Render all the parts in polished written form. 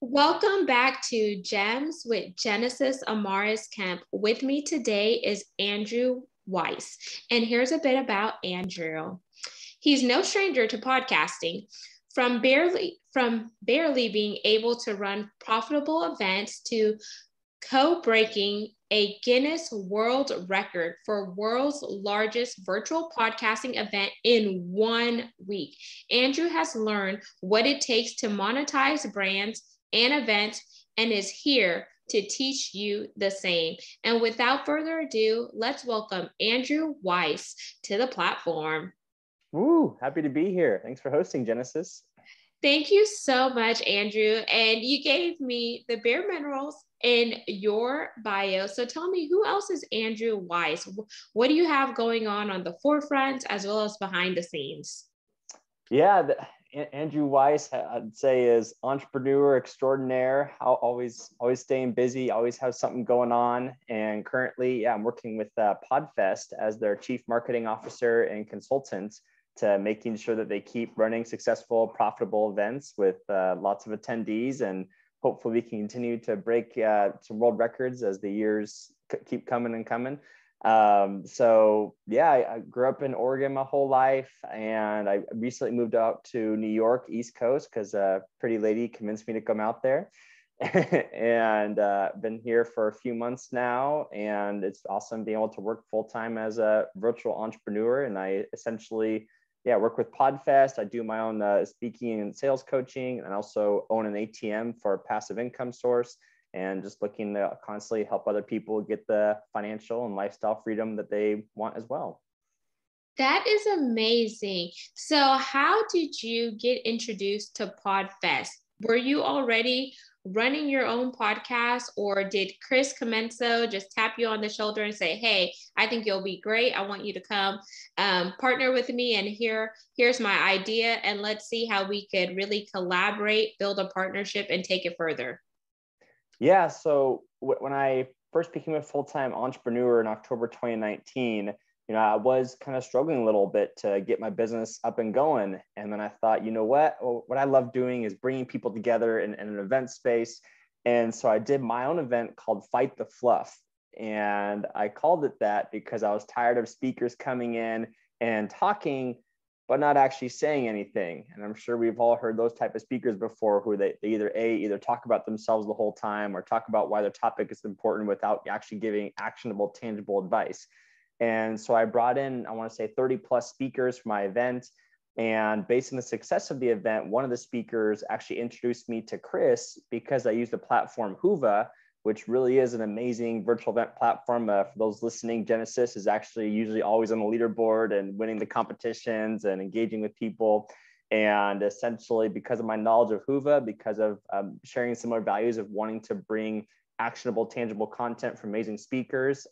Welcome back to Gems with Genesis Amaris Kemp. With me today is Andrew Weiss. And here's a bit about Andrew. He's no stranger to podcasting. From barely being able to run profitable events to co-breaking a Guinness World Record for world's largest virtual podcasting event in 1 week. Andrew has learned what it takes to monetize brands and events and is here to teach you the same. And without further ado, let's welcome Andrew Weiss to the platform. Woo, happy to be here. Thanks for hosting, Genesis. Thank you so much, Andrew. And you gave me the bare minerals in your bio. So tell me, who else is Andrew Weiss? What do you have going on the forefront as well as behind the scenes? Yeah, Andrew Weiss, I'd say, is entrepreneur extraordinaire. Always staying busy, always have something going on. And currently, I'm working with Podfest as their chief marketing officer and consultant to making sure that they keep running successful, profitable events with lots of attendees. And hopefully we can continue to break some world records as the years keep coming and coming. So yeah, I grew up in Oregon my whole life, and I recently moved out to New York, East Coast, because a pretty lady convinced me to come out there. And been here for a few months now, and it's awesome being able to work full-time as a virtual entrepreneur. And I essentially work with Podfest. I do my own speaking and sales coaching, and also own an ATM for a passive income source, and just looking to constantly help other people get the financial and lifestyle freedom that they want as well. That is amazing. So how did you get introduced to Podfest? Were you already running your own podcast, or did Chris Comenso just tap you on the shoulder and say, hey, I think you'll be great. I want you to come partner with me, and here's my idea, and let's see how we could really collaborate, build a partnership, and take it further? Yeah, so when I first became a full-time entrepreneur in October 2019, I was kind of struggling a little bit to get my business up and going. And then I thought, what I love doing is bringing people together in an event space. And so I did my own event called Fight the Fluff. And I called it that because I was tired of speakers coming in and talking, but not actually saying anything. And I'm sure we've all heard those type of speakers before, who they either talk about themselves the whole time or talk about why their topic is important without actually giving actionable, tangible advice. And so I brought in, I want to say 30 plus speakers for my event. And based on the success of the event, one of the speakers actually introduced me to Chris because I used the platform Whova, which really is an amazing virtual event platform. For those listening, Genesis is actually usually always on the leaderboard and winning the competitions and engaging with people. And essentially, because of my knowledge of Whova, because of sharing similar values of wanting to bring actionable, tangible content from amazing speakers,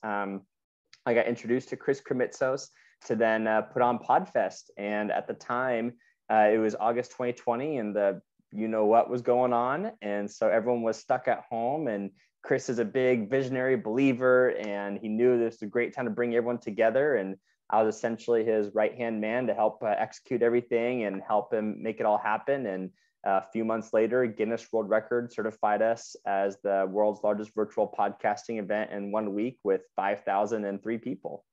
I got introduced to Chris Krimitsos to then put on Podfest. And at the time, it was August 2020, and what was going on. And so everyone was stuck at home, and Chris is a big visionary believer, and he knew this was a great time to bring everyone together. And I was essentially his right-hand man to help execute everything and help him make it all happen. And a few months later, Guinness World Record certified us as the world's largest virtual podcasting event in 1 week with 5,003 people.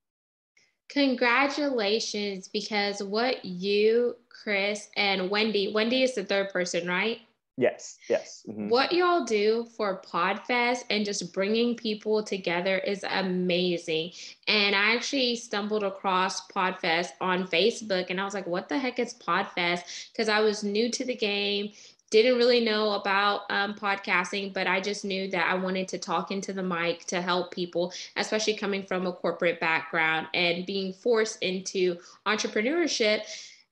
Congratulations, because what you, Chris, and Wendy is the third person, right? Yes. Mm-hmm. What y'all do for Podfest and just bringing people together is amazing. And I actually stumbled across Podfest on Facebook, and I was like, what the heck is Podfest? Because I was new to the game, didn't really know about podcasting, but I just knew that I wanted to talk into the mic to help people, especially coming from a corporate background and being forced into entrepreneurship.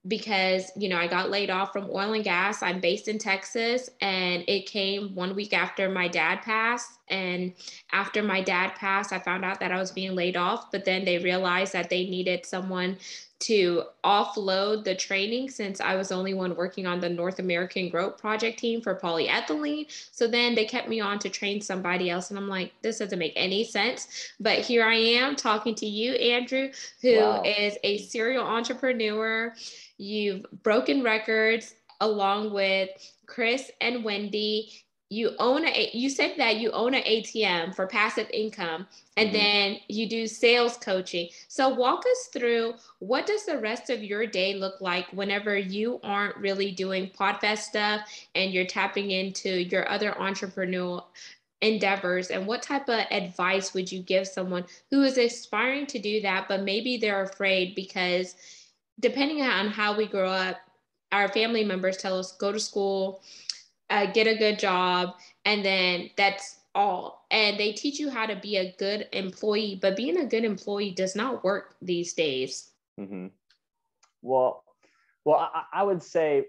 Because, I got laid off from oil and gas. I'm based in Texas, and it came 1 week after my dad passed. And after my dad passed, I found out that I was being laid off, but then they realized that they needed someone to offload the training, since I was the only one working on the North American Growth Project team for polyethylene. So then they kept me on to train somebody else. And I'm like, this doesn't make any sense. But here I am talking to you, Andrew, who is a serial entrepreneur. You've broken records along with Chris and Wendy. you said that you own an ATM for passive income, and Mhm. then you do sales coaching. So walk us through, what does the rest of your day look like whenever you aren't really doing Podfest stuff and you're tapping into your other entrepreneurial endeavors, and what type of advice would you give someone who is aspiring to do that, but maybe they're afraid because depending on how we grow up, our family members tell us go to school, get a good job, and then that's all. And they teach you how to be a good employee, but being a good employee does not work these days. Mhm. Well, I would say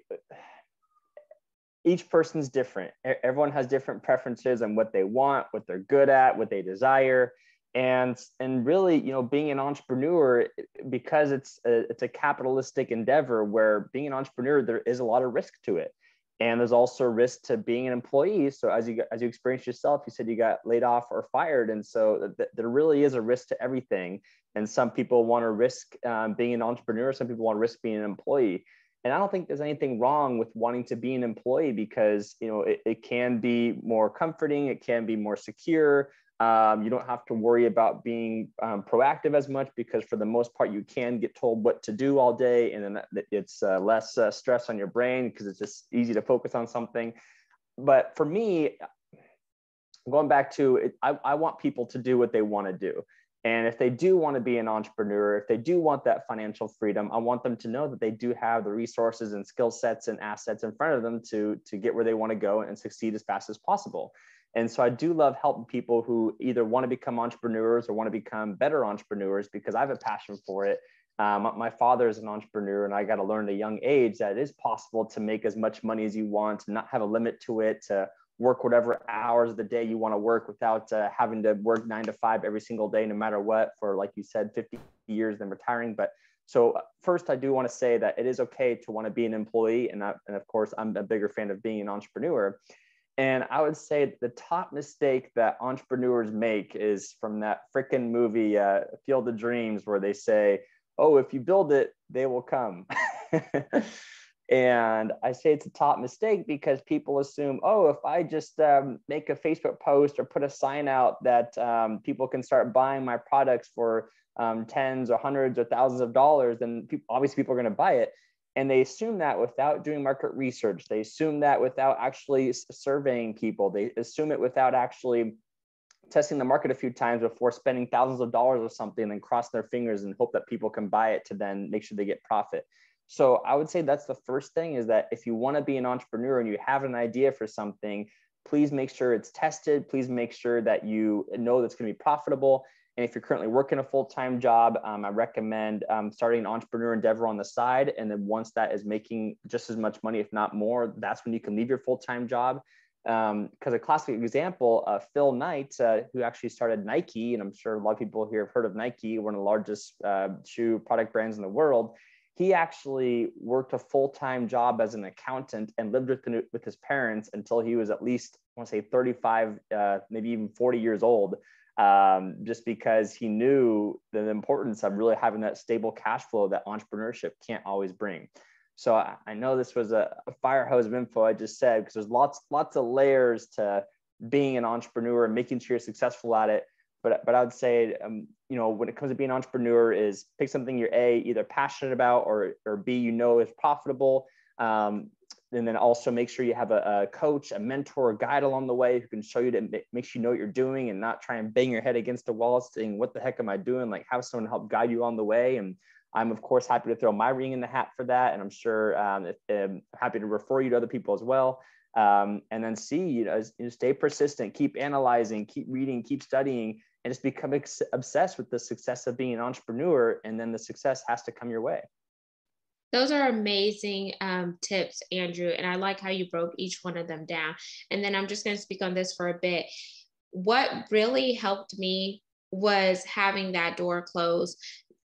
each person's different. Everyone has different preferences on what they want, what they're good at, what they desire. And really, being an entrepreneur, because it's a capitalistic endeavor where being an entrepreneur, there is a lot of risk to it. And there's also risk to being an employee. So as you experienced yourself, you said you got laid off or fired. And so there really is a risk to everything. And some people want to risk being an entrepreneur. Some people want to risk being an employee. And I don't think there's anything wrong with wanting to be an employee because, it can be more comforting. It can be more secure. You don't have to worry about being proactive as much because for the most part, you can get told what to do all day. And then it's less stress on your brain because it's just easy to focus on something. But for me, going back to it, I want people to do what they want to do. And if they do want to be an entrepreneur, if they do want that financial freedom, I want them to know that they do have the resources and skill sets and assets in front of them to get where they want to go and succeed as fast as possible. And so I do love helping people who either want to become entrepreneurs or want to become better entrepreneurs because I have a passion for it. My father is an entrepreneur, and I got to learn at a young age that it is possible to make as much money as you want, to not have a limit to it, to work whatever hours of the day you want to work without having to work 9 to 5 every single day, no matter what, for, like you said, 50 years, then retiring. But so first, I do want to say that it is okay to want to be an employee. And of course, I'm a bigger fan of being an entrepreneur. And I would say the top mistake that entrepreneurs make is from that freaking movie, Field of Dreams, where they say, oh, if you build it, they will come. And I say it's a top mistake because people assume, oh, if I just make a Facebook post or put a sign out that people can start buying my products for tens or hundreds or thousands of dollars, then obviously people are going to buy it. And they assume that without doing market research. They assume that without actually surveying people. They assume it without actually testing the market a few times before spending thousands of dollars or something, and then cross their fingers and hope that people can buy it to then make sure they get profit. So I would say that's the first thing, is that if you want to be an entrepreneur and you have an idea for something, please make sure it's tested. Please make sure that you know that's going to be profitable. And if you're currently working a full-time job, I recommend starting an entrepreneur endeavor on the side. And then once that is making just as much money, if not more, that's when you can leave your full-time job. Because a classic example, Phil Knight, who actually started Nike, and I'm sure a lot of people here have heard of Nike, one of the largest shoe product brands in the world. He actually worked a full-time job as an accountant and lived with his parents until he was at least, I want to say 35, maybe even 40 years old, just because he knew the importance of really having that stable cash flow that entrepreneurship can't always bring. So I know this was a fire hose of info I just said, because there's lots of layers to being an entrepreneur and making sure you're successful at it. But I would say, when it comes to being an entrepreneur, is pick something you're either passionate about or B, is profitable. And then also make sure you have a coach, a mentor, a guide along the way who can show you to make sure you know what you're doing and not try and bang your head against the wall saying, what the heck am I doing? Like, have someone help guide you on the way. And I'm, of course, happy to throw my ring in the hat for that. And I'm sure I'm happy to refer you to other people as well. And then C, stay persistent, keep analyzing, keep reading, keep studying, and just become obsessed with the success of being an entrepreneur. And then the success has to come your way. Those are amazing tips, Andrew. And I like how you broke each one of them down. And then I'm just going to speak on this for a bit. What really helped me was having that door closed.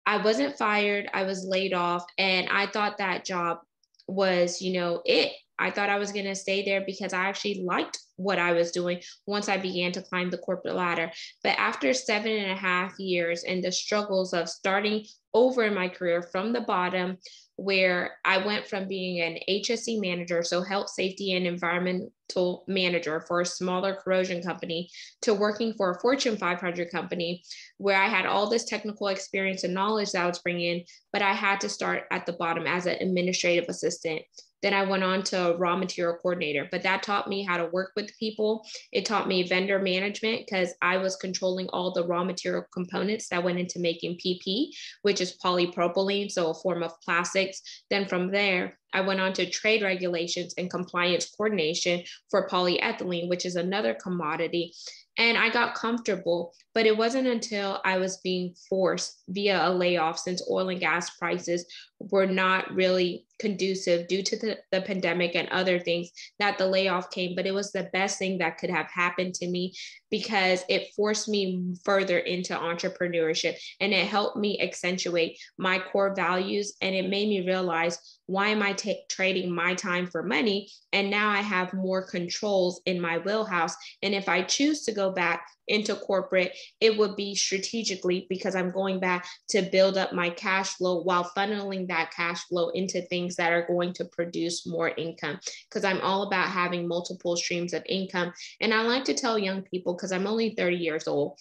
I wasn't fired, I was laid off. And I thought that job was, it. I thought I was going to stay there because I actually liked what I was doing once I began to climb the corporate ladder. But after 7.5 years and the struggles of starting over in my career from the bottom, where I went from being an HSE manager, so health, safety, and environmental manager for a smaller corrosion company, to working for a Fortune 500 company where I had all this technical experience and knowledge that I was bringing in, but I had to start at the bottom as an administrative assistant. Then I went on to raw material coordinator, but that taught me how to work with people. It taught me vendor management because I was controlling all the raw material components that went into making PP, which is polypropylene, so a form of plastics. Then from there, I went on to trade regulations and compliance coordination for polyethylene, which is another commodity. And I got comfortable, but it wasn't until I was being forced via a layoff, since oil and gas prices were not really conducive due to the pandemic and other things, that the layoff came. But it was the best thing that could have happened to me because it forced me further into entrepreneurship, and it helped me accentuate my core values. And it made me realize, why am I trading my time for money? And now I have more controls in my wheelhouse. And if I choose to go back into corporate, it would be strategically, because I'm going back to build up my cash flow while funneling that cash flow into things that are going to produce more income, because I'm all about having multiple streams of income. And I like to tell young people, because I'm only 30 years old,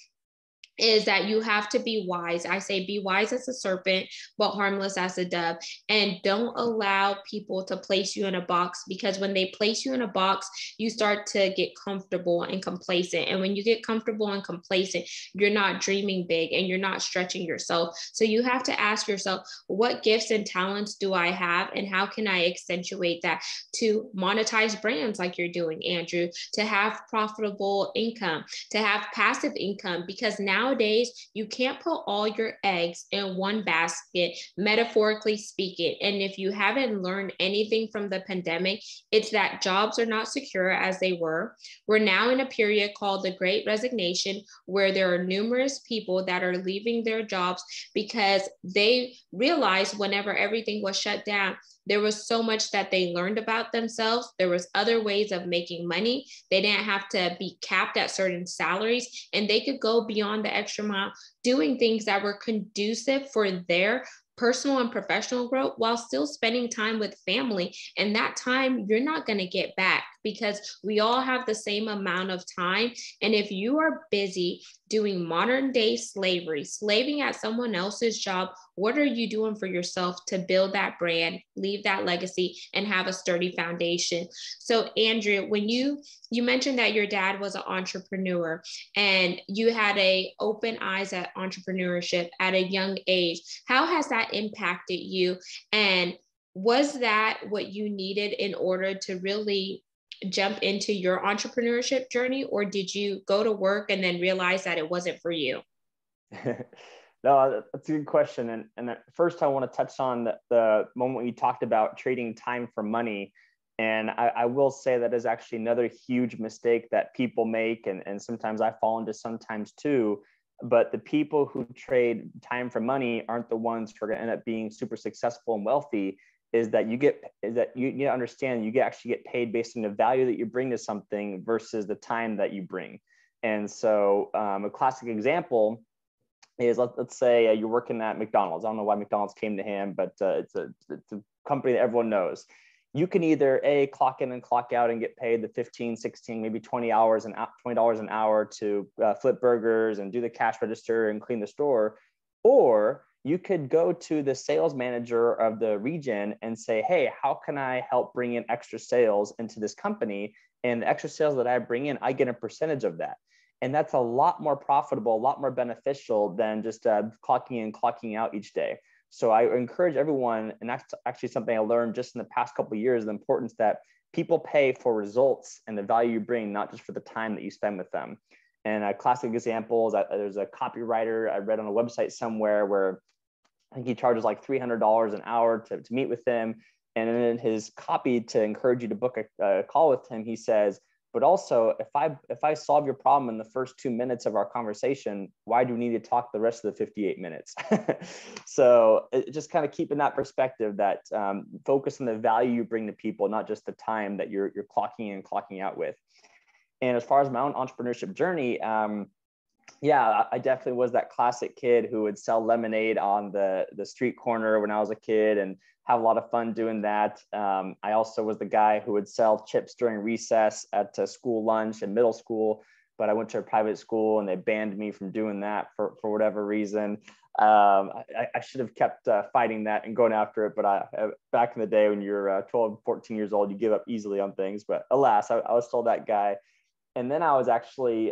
is that you have to be wise. I say be wise as a serpent, but harmless as a dove. And don't allow people to place you in a box, because when they place you in a box, you start to get comfortable and complacent. And when you get comfortable and complacent, you're not dreaming big and you're not stretching yourself. So you have to ask yourself, what gifts and talents do I have? And how can I accentuate that to monetize brands like you're doing, Andrew, to have profitable income, to have passive income? Because nowadays you can't put all your eggs in one basket, metaphorically speaking. And if you haven't learned anything from the pandemic, it's that jobs are not secure as they were. We're now in a period called the Great Resignation, where there are numerous people that are leaving their jobs because they realized whenever everything was shut down, there was so much that they learned about themselves. There was other ways of making money. They didn't have to be capped at certain salaries, and they could go beyond the extra mile doing things that were conducive for their personal and professional growth while still spending time with family. And that time you're not going to get back, because we all have the same amount of time. And if you are busy doing modern day slavery, slaving at someone else's job, what are you doing for yourself to build that brand, leave that legacy, and have a sturdy foundation? So Andrea, when you mentioned that your dad was an entrepreneur and you had a open eyes at entrepreneurship at a young age, how has that impacted you? And was that what you needed in order to really jump into your entrepreneurship journey, or did you go to work and then realize that it wasn't for you? No, that's a good question. And first, I want to touch on the moment when you talked about trading time for money. And I will say that is actually another huge mistake that people make. And sometimes I fall into sometimes too. But the people who trade time for money aren't the ones who are going to end up being super successful and wealthy. You understand you actually get paid based on the value that you bring to something versus the time that you bring. And so a classic example is, let's say you're working at McDonald's. I don't know why McDonald's came to him, but it's a company that everyone knows. You can either clock in and clock out and get paid the 15, 16, maybe $20 an hour to flip burgers and do the cash register and clean the store. Or you could go to the sales manager of the region and say, hey, how can I help bring in extra sales into this company? And the extra sales that I bring in, I get a percentage of that. And that's a lot more profitable, a lot more beneficial than just clocking in, clocking out each day. So I encourage everyone, and that's actually something I learned just in the past couple of years, the importance that people pay for results and the value you bring, not just for the time that you spend with them. And a classic example is that there's a copywriter I read on a website somewhere where I think he charges like $300 an hour to meet with him. And in his copy to encourage you to book a call with him, he says, but also, if I solve your problem in the first 2 minutes of our conversation, why do we need to talk the rest of the 58 minutes? So just kind of keeping that perspective that focus on the value you bring to people, not just the time that you're clocking in and clocking out with. And as far as my own entrepreneurship journey, Yeah, I definitely was that classic kid who would sell lemonade on the street corner when I was a kid and have a lot of fun doing that. I also was the guy who would sell chips during recess at school lunch in middle school, but I went to a private school and they banned me from doing that for whatever reason. I should have kept fighting that and going after it, but back in the day when you're 12, 14 years old, you give up easily on things. But alas, I was still that guy. And then I was actually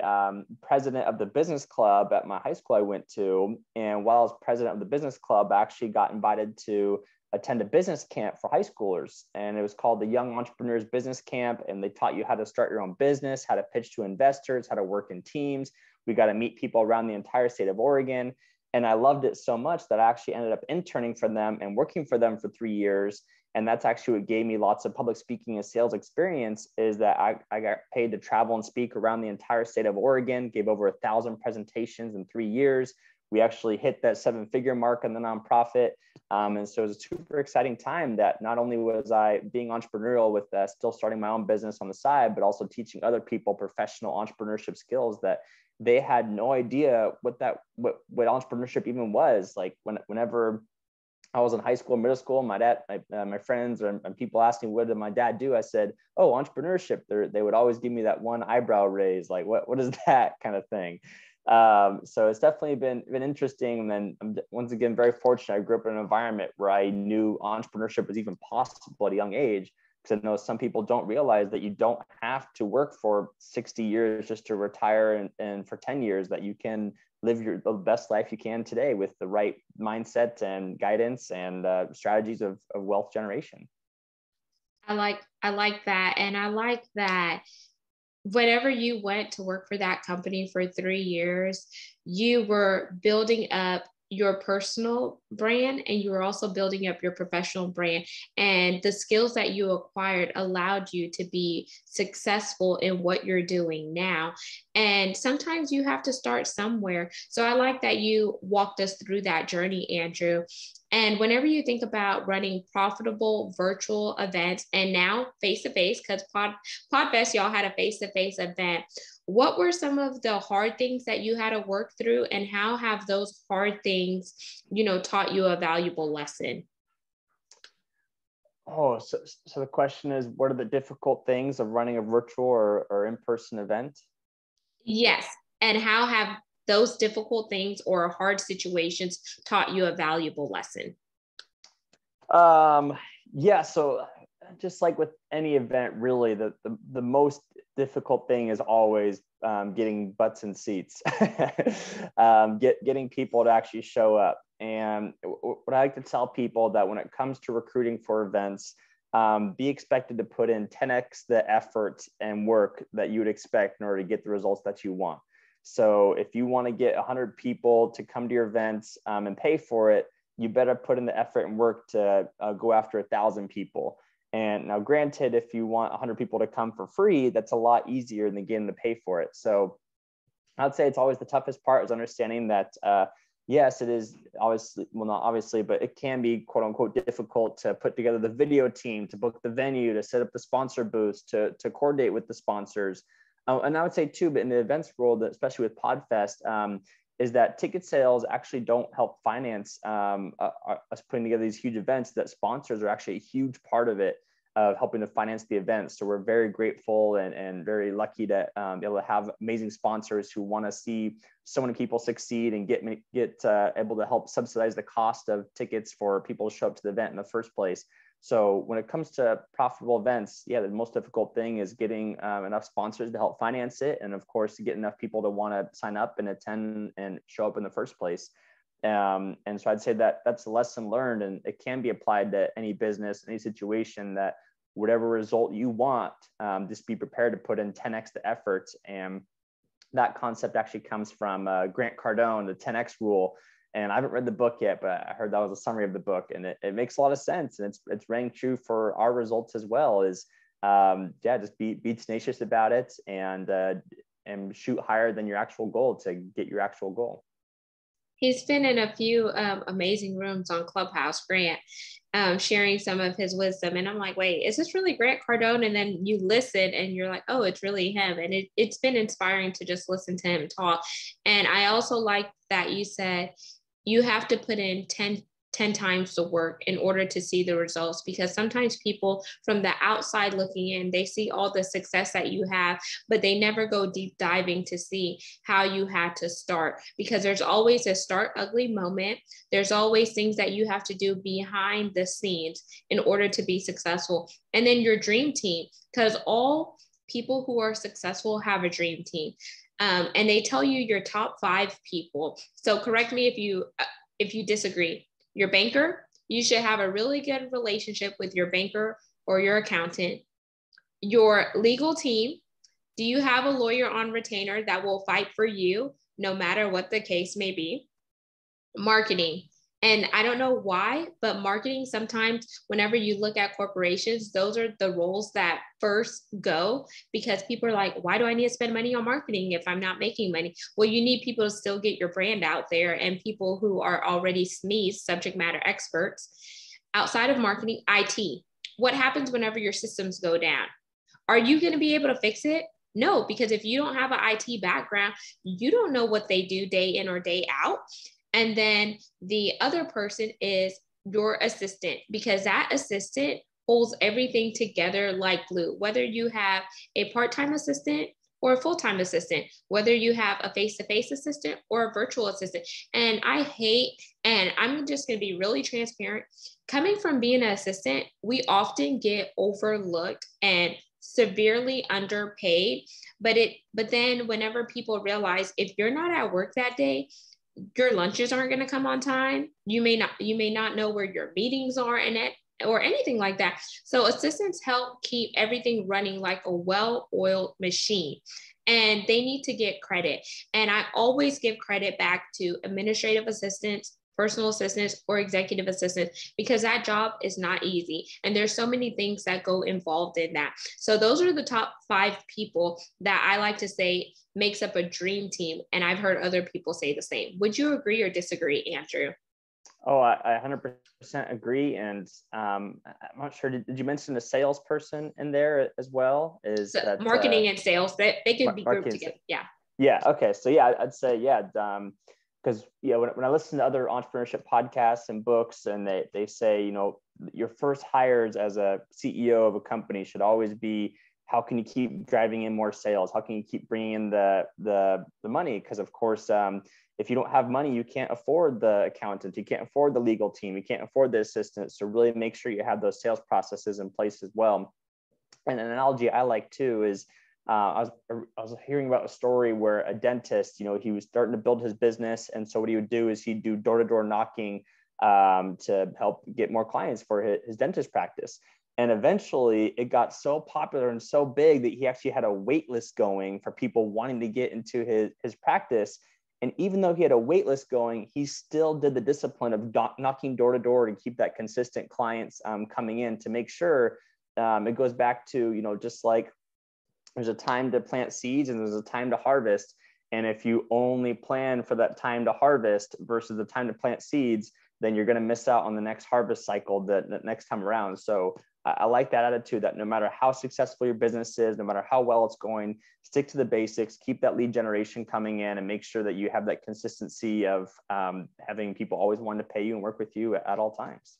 president of the business club at my high school I went to. And while I was president of the business club, I actually got invited to attend a business camp for high schoolers. And it was called the Young Entrepreneurs Business Camp. And they taught you how to start your own business, how to pitch to investors, how to work in teams. We got to meet people around the entire state of Oregon. And I loved it so much that I actually ended up interning for them and working for them for 3 years. And that's actually what gave me lots of public speaking and sales experience, is that I got paid to travel and speak around the entire state of Oregon, gave over 1,000 presentations in 3 years. We actually hit that 7-figure mark in the nonprofit. And so it was a super exciting time that not only was I being entrepreneurial with still starting my own business on the side, but also teaching other people professional entrepreneurship skills that they had no idea what entrepreneurship even was. Like whenever I was in high school, middle school, my dad, my friends and people asked me, what did my dad do? I said, oh, entrepreneurship. They would always give me that one eyebrow raise, like, what is that kind of thing? So it's definitely been interesting. And then I'm once again very fortunate. I grew up in an environment where I knew entrepreneurship was even possible at a young age, because I know some people don't realize that you don't have to work for 60 years just to retire, and for 10 years that you can live the best life you can today with the right mindset and guidance and strategies of wealth generation. I like that. And I like that whenever you went to work for that company for 3 years, you were building up your personal brand and you were also building up your professional brand. And the skills that you acquired allowed you to be successful in what you're doing now. And sometimes you have to start somewhere. So I like that you walked us through that journey, Andrew. And whenever you think about running profitable virtual events and now face to face, because Podfest, y'all had a face to face event, what were some of the hard things that you had to work through, and how have those hard things, taught you a valuable lesson? Oh, so the question is, what are the difficult things of running a virtual or in-person event? Yes. And how have those difficult things or hard situations taught you a valuable lesson? Yeah. So just like with any event, really, the most difficult thing is always getting butts in seats, getting people to actually show up. And what I like to tell people, that when it comes to recruiting for events, be expected to put in 10x the effort and work that you would expect in order to get the results that you want. So if you want to get 100 people to come to your events and pay for it, you better put in the effort and work to go after 1,000 people. And now, granted, if you want 100 people to come for free, that's a lot easier than getting to pay for it. So I'd say it's always the toughest part, is understanding that, yes, it is obviously, well, not obviously, but it can be quote unquote difficult to put together the video team, to book the venue, to set up the sponsor booths, to coordinate with the sponsors. And I would say too, but in the events world, especially with Podfest, is that ticket sales actually don't help finance us putting together these huge events. That sponsors are actually a huge part of it, of helping to finance the events. So we're very grateful and very lucky to be able to have amazing sponsors who want to see so many people succeed and get able to help subsidize the cost of tickets for people to show up to the event in the first place. So when it comes to profitable events, yeah, the most difficult thing is getting enough sponsors to help finance it. And of course, to get enough people to want to sign up and attend and show up in the first place. And so I'd say that that's a lesson learned, and it can be applied to any business, any situation, that whatever result you want, just be prepared to put in 10x the effort. And that concept actually comes from Grant Cardone, the 10x rule. And I haven't read the book yet, but I heard that was a summary of the book, and it makes a lot of sense. And it's rang true for our results as well. Is just be tenacious about it, and shoot higher than your actual goal to get your actual goal. He's been in a few amazing rooms on Clubhouse, Grant. sharing some of his wisdom. And I'm like, wait, is this really Grant Cardone? And then you listen and you're like, oh, it's really him. And it's been inspiring to just listen to him talk. And I also like that you said you have to put in 10 times the work in order to see the results, because sometimes people from the outside looking in, they see all the success that you have, but they never go deep diving to see how you had to start, because there's always a start ugly moment. There's always things that you have to do behind the scenes in order to be successful. And then your dream team, because all people who are successful have a dream team. And they tell you your top 5 people. So correct me if you disagree. Your banker, you should have a really good relationship with your banker or your accountant. Your legal team, do you have a lawyer on retainer that will fight for you no matter what the case may be? Marketing. And I don't know why, but marketing, sometimes whenever you look at corporations, those are the roles that first go, because people are like, why do I need to spend money on marketing if I'm not making money? Well, you need people to still get your brand out there, and people who are already SMEs, subject matter experts. Outside of marketing, IT. What happens whenever your systems go down? Are you going to be able to fix it? No, because if you don't have an IT background, you don't know what they do day in or day out. And then the other person is your assistant, because that assistant holds everything together like glue. Whether you have a part-time assistant or a full-time assistant, whether you have a face-to-face assistant or a virtual assistant. And I hate, and I'm just going to be really transparent, coming from being an assistant, we often get overlooked and severely underpaid. But then whenever people realize if you're not at work that day, your lunches aren't going to come on time. You may not know where your meetings are in it or anything like that. So assistants help keep everything running like a well-oiled machine, and they need to get credit. And I always give credit back to administrative assistants, personal assistants, or executive assistants, because that job is not easy. And there's so many things that go involved in that. So those are the top 5 people that I like to say makes up a dream team. And I've heard other people say the same. Would you agree or disagree, Andrew? Oh, I 100% agree. And I'm not sure, did you mention a salesperson in there as well? Is So that marketing and sales, they could be grouped together. Yeah. Yeah. Okay. So yeah, I'd say, yeah. Because when I listen to other entrepreneurship podcasts and books, and they say, your first hires as a CEO of a company should always be, how can you keep driving in more sales? How can you keep bringing in the money? Because of course, if you don't have money, you can't afford the accountant, you can't afford the legal team, you can't afford the assistants. So really make sure you have those sales processes in place as well. And an analogy I like too is, I was hearing about a story where a dentist, he was starting to build his business. And so what he would do is he'd do door-to-door knocking to help get more clients for his dentist practice. And eventually it got so popular and so big that he actually had a wait list going for people wanting to get into his practice. And even though he had a wait list going, he still did the discipline of knocking door to door to keep that consistent clients coming in, to make sure it goes back to, just like there's a time to plant seeds and there's a time to harvest. And if you only plan for that time to harvest versus the time to plant seeds, then you're going to miss out on the next harvest cycle the next time around. So I like that attitude, that no matter how successful your business is, no matter how well it's going, stick to the basics, keep that lead generation coming in, and make sure that you have that consistency of having people always want to pay you and work with you at all times.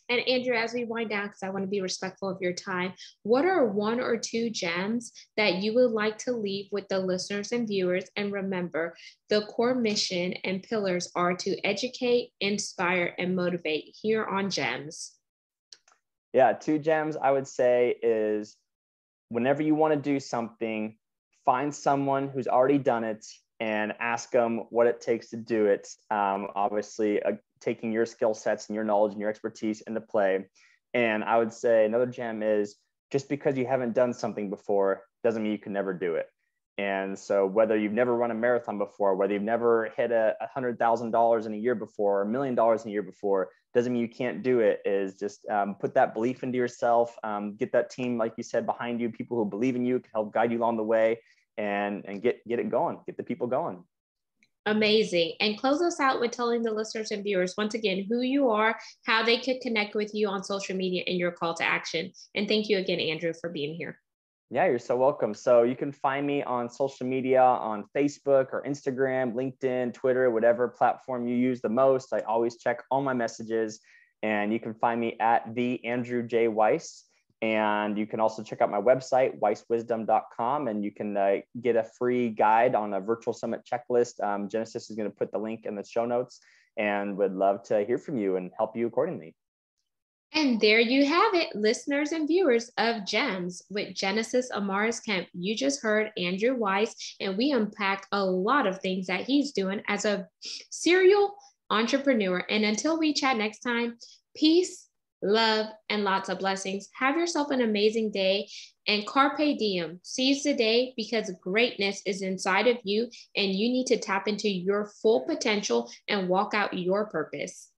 And Andrew, as we wind down, because I want to be respectful of your time, what are 1 or 2 gems that you would like to leave with the listeners and viewers? And remember, the core mission and pillars are to educate, inspire, and motivate here on GEMS. Yeah, 2 gems I would say is, whenever you want to do something, find someone who's already done it and ask them what it takes to do it. Obviously, taking your skill sets and your knowledge and your expertise into play. And I would say another gem is, just because you haven't done something before doesn't mean you can never do it. And so whether you've never run a marathon before, whether you've never hit $100,000 in a year before, or $1 million in a year before, doesn't mean you can't do it. Is just put that belief into yourself, get that team, like you said, behind you, people who believe in you, can help guide you along the way, and get it going, get the people going. Amazing. And close us out with telling the listeners and viewers once again who you are, how they could connect with you on social media, and your call to action. And thank you again, Andrew, for being here. Yeah, you're so welcome. So you can find me on social media on Facebook or Instagram, LinkedIn, Twitter, whatever platform you use the most. I always check all my messages, and you can find me at the Andrew J. Weiss. And you can also check out my website, weisswisdom.com, and you can get a free guide on a virtual summit checklist. Genesis is going to put the link in the show notes, and would love to hear from you and help you accordingly. And there you have it, listeners and viewers of Gems with Genesis Amaris Kemp. You just heard Andrew Weiss, and we unpacked a lot of things that he's doing as a serial entrepreneur. And until we chat next time, peace, love, and lots of blessings. Have yourself an amazing day, and carpe diem. Seize the day, because greatness is inside of you, and you need to tap into your full potential and walk out your purpose.